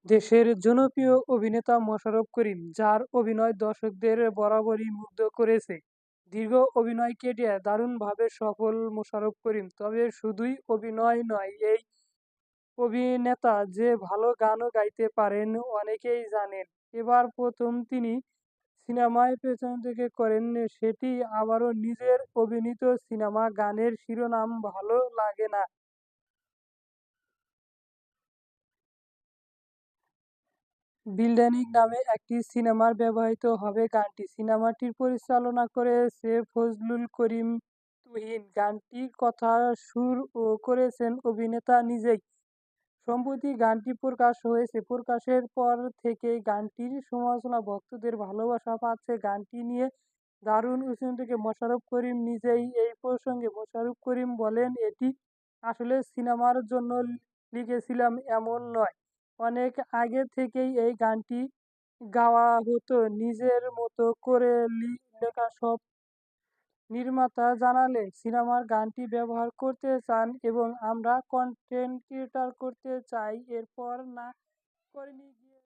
দেশের জনপ্রিয় অভিনেতা মোশাররফ করিম, যার অভিনয় দর্শকদের বরাবরই মুগ্ধ করেছে। দীর্ঘ অভিনয় ক্যারিয়ার দারুণভাবে সফল মোশাররফ করিম। তবে শুধুই অভিনয় নয়, এই অভিনেতা যে ভালো গানও গাইতে পারেন অনেকেই জানেন। এবার প্রথম তিনি সিনেমায় পেছন থেকে করেন সেটি আবারও নিজের অভিনীত সিনেমা। গানের শিরোনাম ভালো লাগে না, বিল্ডানিক নামে একটি সিনেমার ব্যবহৃত হবে গানটি। সিনেমাটির পরিচালনা করেছে ফজলুল করিম তুহিন। গানটির কথা, সুর ও করেছেন অভিনেতা নিজেই। সম্প্রতি গানটি প্রকাশ হয়েছে। প্রকাশের পর থেকেই গানটির সমালোচনা, ভক্তদের ভালোবাসা পাচ্ছে। গানটি নিয়ে দারুণ উচ্ছ্বসিত থেকে মোশাররফ করিম নিজেই। এই প্রসঙ্গে মোশাররফ করিম বলেন, এটি আসলে সিনেমার জন্য লিখেছিলাম এমন নয়। অনেক আগে থেকেই এই গানটি গাওয়া হতো। নিজের মতো করে লেখা সব। নির্মাতা জানালেন, সিনেমার গানটি ব্যবহার করতে চান এবং আমরা কন্টেন্ট ক্রিয়েট করতে চাই। এরপর না করেনি।